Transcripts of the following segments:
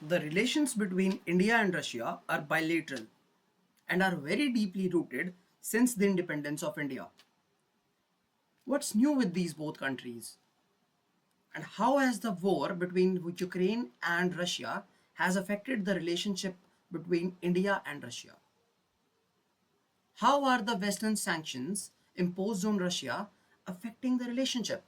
The relations between India and Russia are bilateral and are very deeply rooted since the independence of India. What's new with these both countries? And how has the war between Ukraine and Russia has affected the relationship between India and Russia? How are the Western sanctions imposed on Russia affecting the relationship?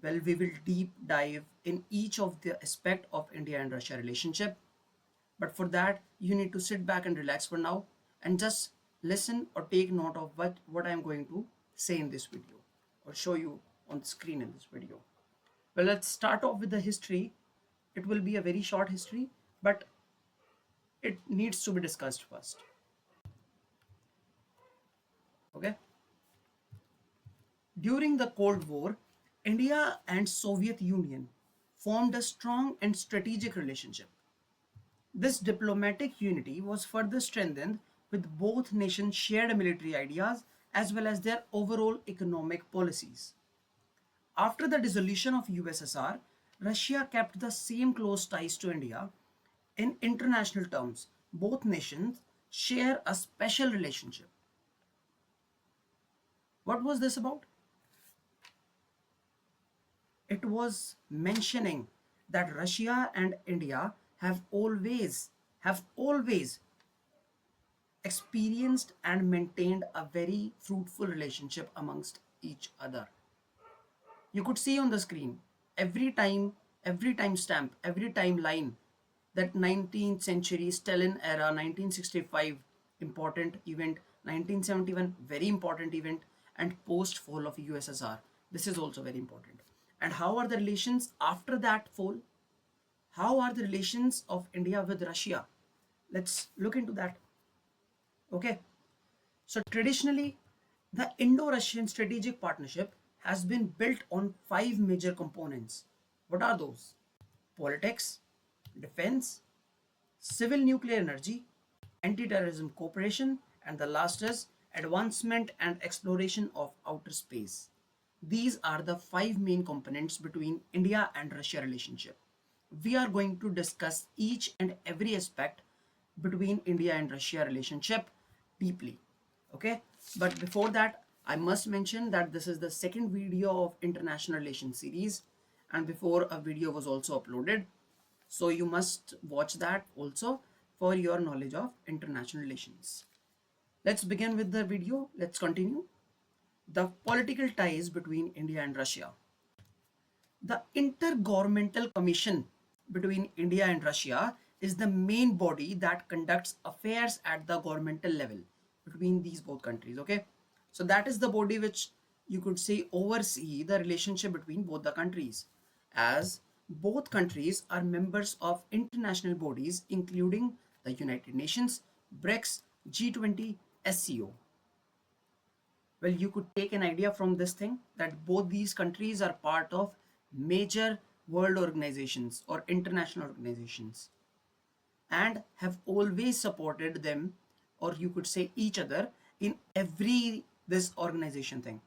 Well, we will deep dive in each of the aspect of India and Russia relationship. But for that, you need to sit back and relax for now and just listen or take note of what I'm going to say in this video or show you on the screen in this video. Well, let's start off with the history. It will be a very short history, but it needs to be discussed first. Okay. During the Cold War, India and Soviet Union formed a strong and strategic relationship. This diplomatic unity was further strengthened with both nations' shared military ideas as well as their overall economic policies. After the dissolution of USSR, Russia kept the same close ties to India. In international terms, both nations share a special relationship. What was this about? It was mentioning that Russia and India have always experienced and maintained a very fruitful relationship amongst each other. You could see on the screen every time stamp, every timeline that 19th century Stalin era, 1965 important event, 1971 very important event, and post fall of USSR. This is also very important. And how are the relations after that fall? How are the relations of India with Russia? Let's look into that. Okay. So traditionally, the Indo-Russian strategic partnership has been built on five major components. What are those? Politics, defense, civil nuclear energy, anti-terrorism cooperation, and the last is advancement and exploration of outer space. These are the five main components between India and Russia relationship. We are going to discuss each and every aspect between India and Russia relationship deeply. Okay, but before that, I must mention that this is the second video of international relations series, and before a video was also uploaded, so you must watch that also for your knowledge of international relations. Let's begin with the video. Let's continue. The political ties between India and Russia. The Intergovernmental Commission between India and Russia is the main body that conducts affairs at the governmental level between these both countries. Okay, so that is the body which you could say oversee the relationship between both the countries, as both countries are members of international bodies including the United Nations, BRICS, G20, SCO. Well, you could take an idea from this thing that both these countries are part of major world organizations or international organizations and have always supported them, or you could say each other, in every this organization thing.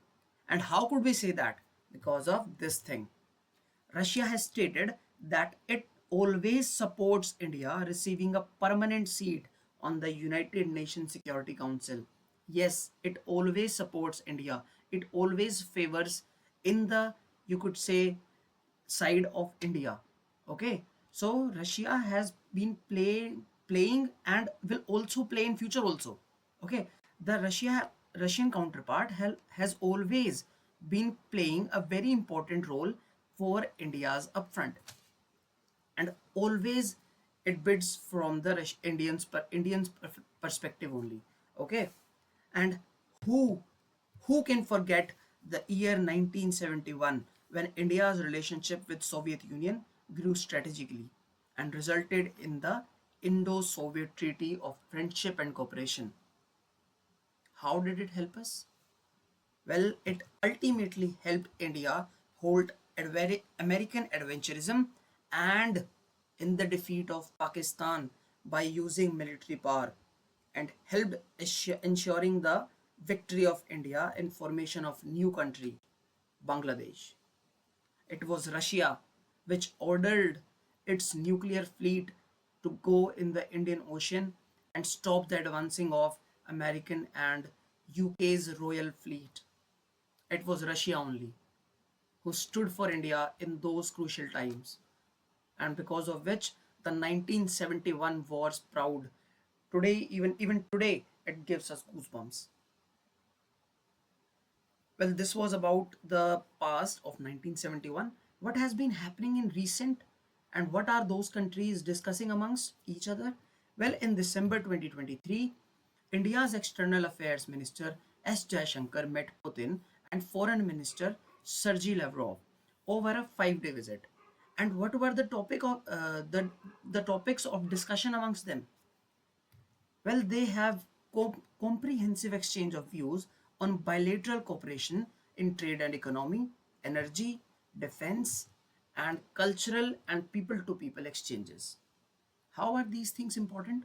And how could we say that? Because of this thing. Russia has stated that it always supports India receiving a permanent seat on the United Nations Security Council. Yes, it always supports India. It always favors in the, you could say, side of India. Okay, so Russia has been playing and will also play in future also. Okay, the Russian counterpart has always been playing a very important role for India's upfront, and always it bids from the Indians perspective only. Okay, and who who can forget the year 1971 when India's relationship with Soviet Union grew strategically and resulted in the Indo-Soviet Treaty of Friendship and Cooperation. How did it help us? Well, it ultimately helped India hold American adventurism and in the defeat of Pakistan by using military power, and helped ensuring the victory of India in formation of new country, Bangladesh. It was Russia which ordered its nuclear fleet to go in the Indian Ocean and stop the advancing of American and UK's Royal Fleet. It was Russia only who stood for India in those crucial times, and because of which the 1971 war's proud. Today, even today, it gives us goosebumps. Well, this was about the past of 1971. What has been happening in recent, and what are those countries discussing amongst each other? Well, in December 2023, India's External Affairs Minister S. Jaishankar met Putin and Foreign Minister Sergei Lavrov over a 5-day visit. And what were the the topics of discussion amongst them? Well, they have comprehensive exchange of views on bilateral cooperation in trade and economy, energy, defense, and cultural and people-to-people exchanges. How are these things important?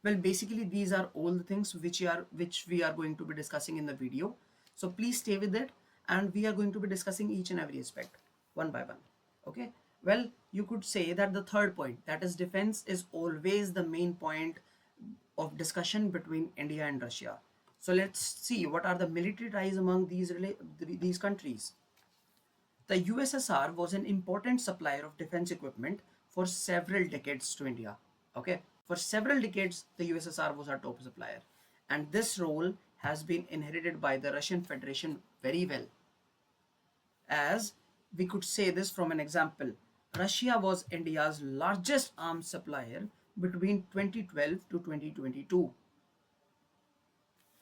Well, basically, these are all the things which we are going to be discussing in the video. So please stay with it, and we are going to be discussing each and every aspect one by one. Okay. Well, you could say that the third point, that is defense, is always the main point of discussion between India and Russia. So let's see what are the military ties among these countries. The USSR was an important supplier of defense equipment for several decades to India. Okay, for several decades, the USSR was our top supplier, and this role has been inherited by the Russian Federation very well. As we could say this from an example, Russia was India's largest arms supplier between 2012 to 2022.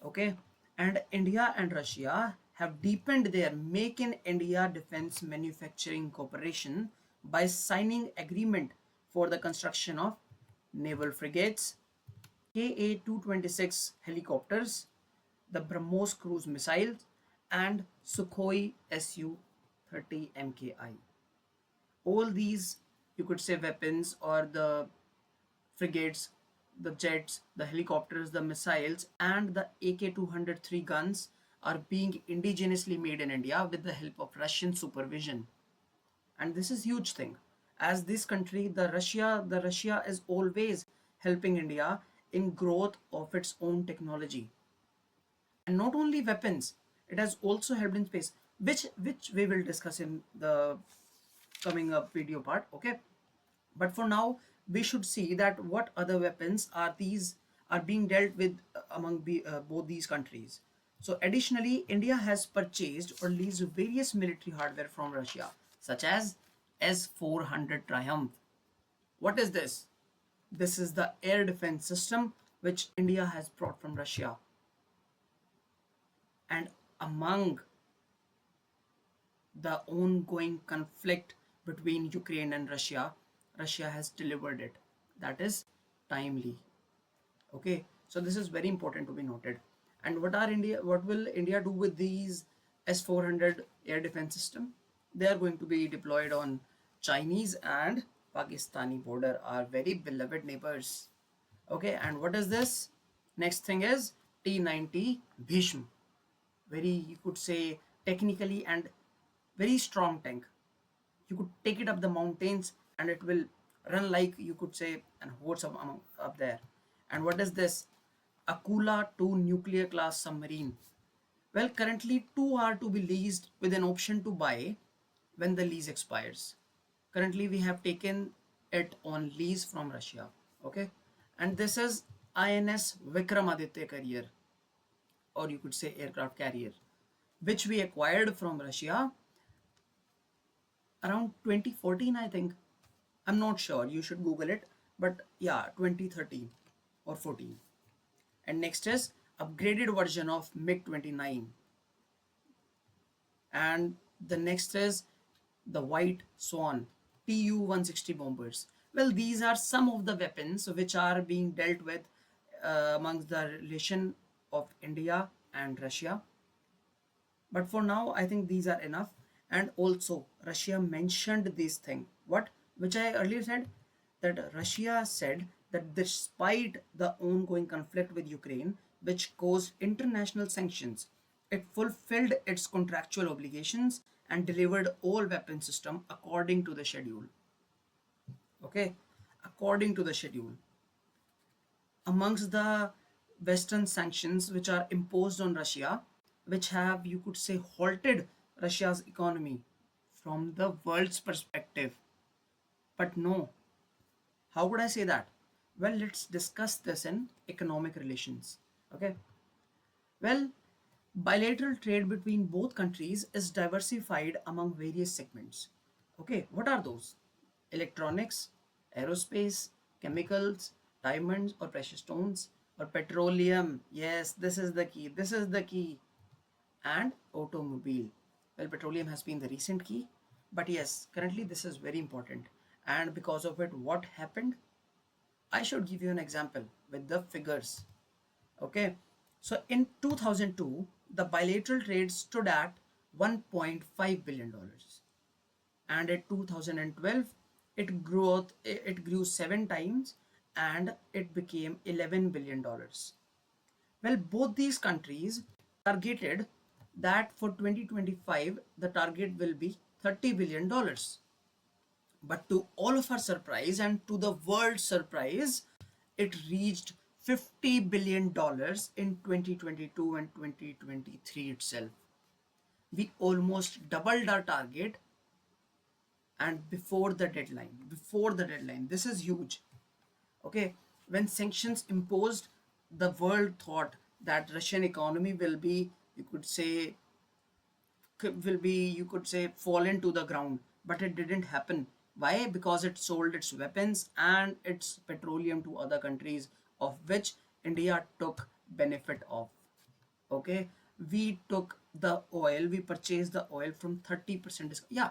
Okay, and India and Russia have deepened their Make in India defense manufacturing cooperation by signing agreement for the construction of naval frigates, Ka-226 helicopters, the BrahMos cruise missiles, and Sukhoi Su-30 MKI. All these, you could say, weapons or the frigates, the jets, the helicopters, the missiles, and the AK-203 guns are being indigenously made in India with the help of Russian supervision. And this is huge thing, as this country, the Russia is always helping India in growth of its own technology. And not only weapons, it has also helped in space, which we will discuss in the coming up video part. Okay, but for now we should see that what other weapons are being dealt with among both these countries. So additionally, India has purchased or leased various military hardware from Russia, such as S-400 Triumph. What is this? This is the air defense system which India has brought from Russia. And among the ongoing conflict between Ukraine and Russia, Russia has delivered it. That is timely. Okay, so this is very important to be noted. And what will India do with these S-400 air defense system? They are going to be deployed on Chinese and Pakistani border, our very beloved neighbors. Okay, and what is this? Next thing is T-90 Bhishma. Very, you could say, technically and very strong tank. You could take it up the mountains and it will run like, you could say, an horse up there. And what is this? Akula 2 nuclear class submarine. Well, currently two are to be leased with an option to buy when the lease expires. Currently we have taken it on lease from Russia. Okay, and this is INS Vikramaditya carrier, or you could say aircraft carrier, which we acquired from Russia around 2014, I think. I'm not sure, you should Google it, but yeah, 2013 or 14. And next is upgraded version of MiG-29. And the next is the White Swan Tu-160 bombers. Well, these are some of the weapons which are being dealt with amongst the relation of India and Russia. But for now, I think these are enough. And also, Russia mentioned this thing. What? Which I earlier said, that Russia said that despite the ongoing conflict with Ukraine, which caused international sanctions, it fulfilled its contractual obligations and delivered all weapon system according to the schedule. Okay, according to the schedule. Amongst the Western sanctions which are imposed on Russia, which have, you could say, halted Russia's economy from the world's perspective. But no, how would I say that? Well, let's discuss this in economic relations. Okay. Well, bilateral trade between both countries is diversified among various segments. Okay, what are those? Electronics, aerospace, chemicals, diamonds or precious stones, or petroleum. Yes, this is the key. This is the key. And automobile. Well, petroleum has been the recent key, but yes, currently this is very important. And because of it, what happened? I should give you an example with the figures. Okay, so in 2002, the bilateral trade stood at $1.5 billion, and in 2012, it grew 7 times, and it became $11 billion. Well, both these countries targeted that for 2025 the target will be $30 billion. But to all of our surprise and to the world's surprise, it reached $50 billion in 2022 and 2023 itself. We almost doubled our target, and before the deadline, this is huge. Okay, when sanctions imposed, the world thought that Russian economy will be, you could say, fallen to the ground, but it didn't happen. Why? Because it sold its weapons and its petroleum to other countries, of which India took benefit of. Okay, we took the oil, we purchased the oil from 30% discount. Yeah,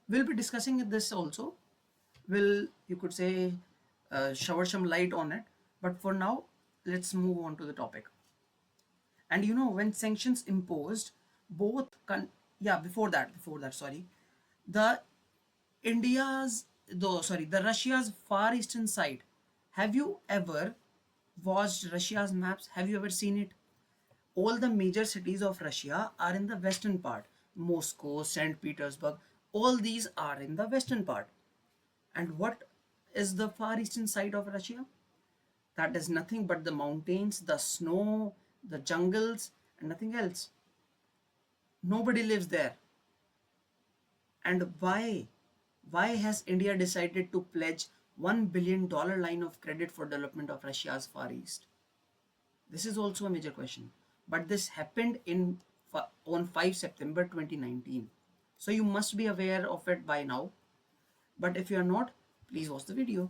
we'll be discussing this also. Will, you could say, shower some light on it, but for now let's move on to the topic. And when sanctions imposed, yeah, before that, sorry, the India's though sorry the Russia's far eastern side. Have you ever watched Russia's maps? Have you ever seen it? All the major cities of Russia are in the western part. Moscow, St. Petersburg, all these are in the western part. And what is the far eastern side of Russia? That is nothing but the mountains, the snow, the jungles, and nothing else. Nobody lives there. And why? Why has India decided to pledge $1 billion line of credit for development of Russia's Far East? This is also a major question. But this happened on 5 September 2019. So you must be aware of it by now. But if you are not, please watch the video.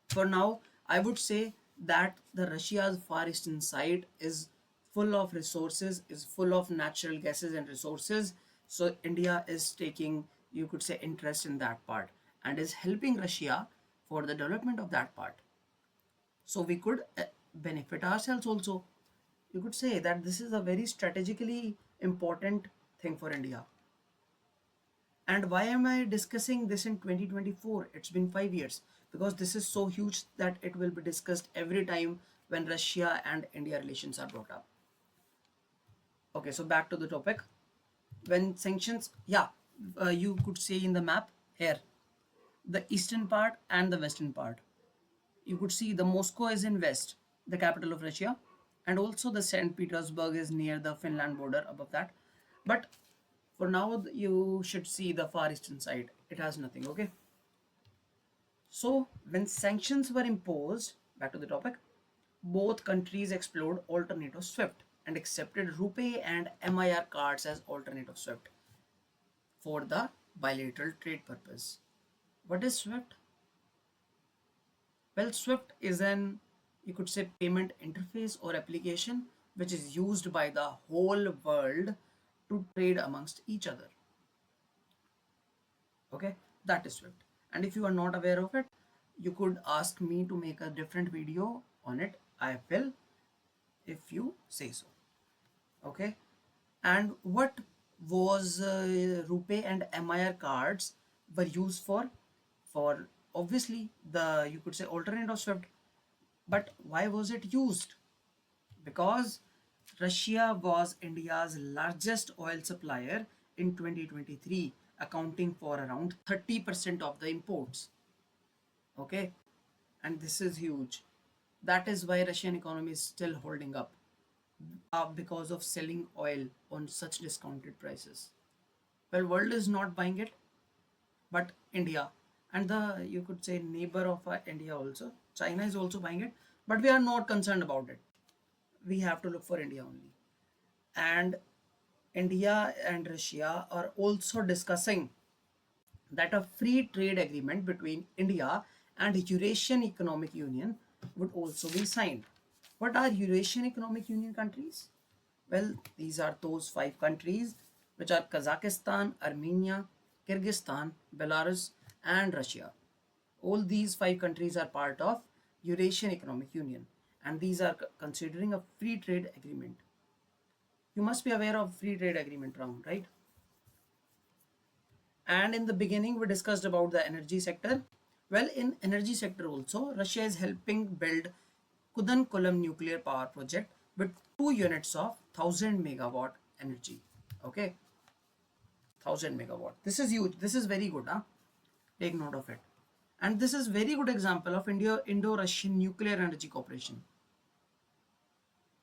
For now, I would say that the Russia's far eastern side is full of resources, is full of natural gases and resources. So India is taking, you could say, interest in that part and is helping Russia for the development of that part. So we could benefit ourselves also. You could say that this is a very strategically important thing for India. And why am I discussing this in 2024? It's been 5 years, because this is so huge that it will be discussed every time when Russia and India relations are brought up. Okay, so back to the topic. When sanctions, yeah, you could see in the map here, the eastern part and the western part. You could see the Moscow is in west, the capital of Russia, and also the St. Petersburg is near the Finland border above that. But for now, you should see the far eastern side. It has nothing, okay? So when sanctions were imposed, back to the topic, both countries explored alternative SWIFT and accepted Rupee and MIR cards as alternative SWIFT for the bilateral trade purpose. What is SWIFT? Well, SWIFT is an, you could say, payment interface or application which is used by the whole world to trade amongst each other. Okay, that is SWIFT. And if you are not aware of it, you could ask me to make a different video on it. I will, if you say so. Okay, and what was Rupee and MIR cards were used for? For obviously the, you could say, alternate of SWIFT. But why was it used? Because Russia was India's largest oil supplier in 2023, accounting for around 30% of the imports. Okay, and this is huge. That is why Russian economy is still holding up, because of selling oil on such discounted prices. Well, world is not buying it, but India and the, you could say, neighbor of India also, China is also buying it, but we are not concerned about it. We have to look for India only. And India and Russia are also discussing that a free trade agreement between India and Eurasian Economic Union would also be signed. What are Eurasian Economic Union countries? Well, these are those five countries which are Kazakhstan, Armenia, Kyrgyzstan, Belarus, and Russia. All these five countries are part of Eurasian Economic Union, and these are considering a free trade agreement. You must be aware of free trade agreement round, right? And in the beginning we discussed about the energy sector. Well, in energy sector also, Russia is helping build Kudankulam nuclear power project with 2 units of 1000 megawatt energy. Okay, 1000 megawatt, this is huge, this is very good, huh? Take note of it. And this is very good example of India Indo-Russian nuclear energy cooperation,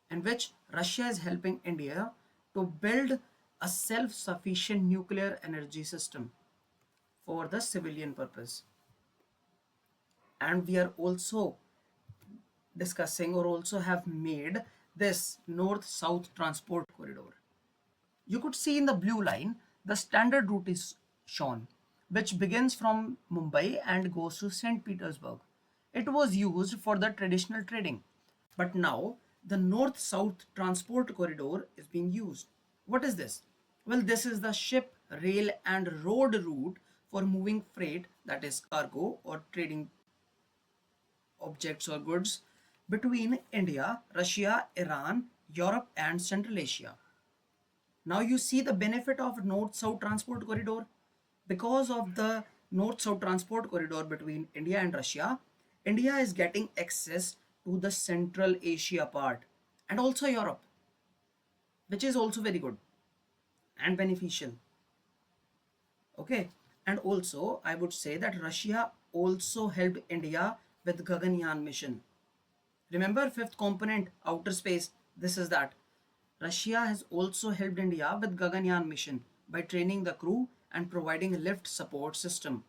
in which Russia is helping India to build a self-sufficient nuclear energy system for the civilian purpose. And we are also discussing, or also have made, this north south transport corridor. You could see in the blue line the standard route is shown, which begins from Mumbai and goes to St. Petersburg. It was used for the traditional trading, but now the north south transport corridor is being used. What is this? Well, this is the ship, rail, and road route for moving freight, that is cargo or trading objects or goods, between India, Russia, Iran, Europe, and Central Asia. Now you see the benefit of north-south transport corridor. Because of the north-south transport corridor between India and Russia, India is getting access to the Central Asia part and also Europe, which is also very good and beneficial. Okay, and also I would say that Russia also helped India with Gaganyaan mission. Remember, fifth component, outer space, this is that. Russia has also helped India with Gaganyaan mission by training the crew and providing a lift support system.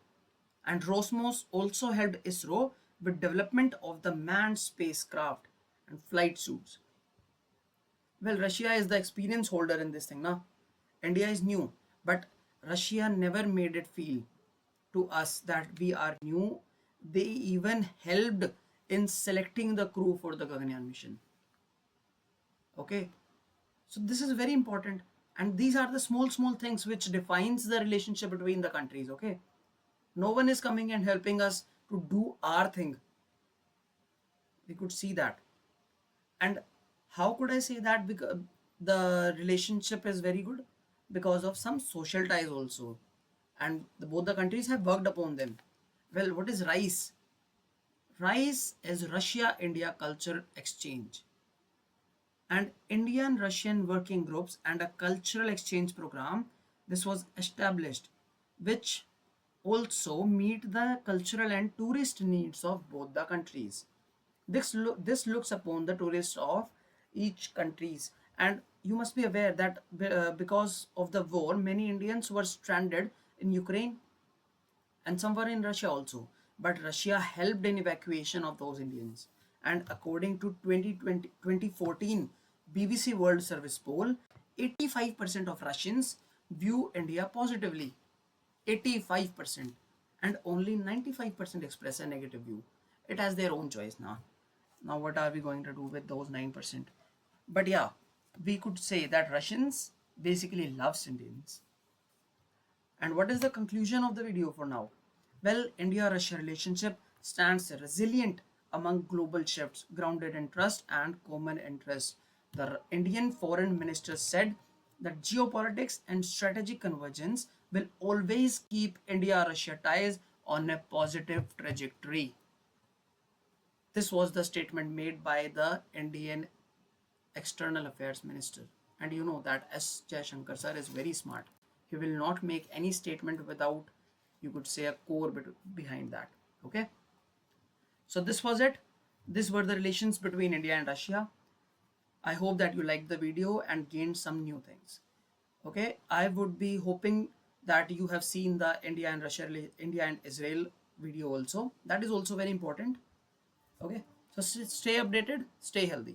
And Rosmos also helped ISRO with development of the manned spacecraft and flight suits. Well, Russia is the experience holder in this thing now. India is new, but Russia never made it feel to us that we are new. They even helped in selecting the crew for the Gaganyaan mission. Okay, so this is very important, and these are the small things which defines the relationship between the countries. Okay, no one is coming and helping us to do our thing. We could see that. And how could I say that? Because the relationship is very good because of some social ties also, and both the countries have worked upon them. Well, what is RICE? RICE is Russia India Culture Exchange, and Indian Russian working groups and a cultural exchange program. This was established, which also meet the cultural and tourist needs of both the countries. This looks upon the tourists of each countries. And you must be aware that because of the war, many Indians were stranded in Ukraine and some were in Russia also. But Russia helped in evacuation of those Indians. And according to 2014 BBC World Service poll, 85% of Russians view India positively. 85%. And only 95% express a negative view. It has their own choice now. Now what are we going to do with those 9%? But yeah, we could say that Russians basically loves Indians. And what is the conclusion of the video for now? Well, India-Russia relationship stands resilient among global shifts, grounded in trust and common interests. The Indian foreign minister said that geopolitics and strategic convergence will always keep India-Russia ties on a positive trajectory. This was the statement made by the Indian External Affairs Minister. And you know that S. Jaishankar sir is very smart. He will not make any statement without, you could say, a core bit behind that. Okay. So this was it. These were the relations between India and Russia. I hope that you liked the video and gained some new things. Okay, I would be hoping that you have seen the India and Israel video also. That is also very important. Okay, so stay updated, stay healthy.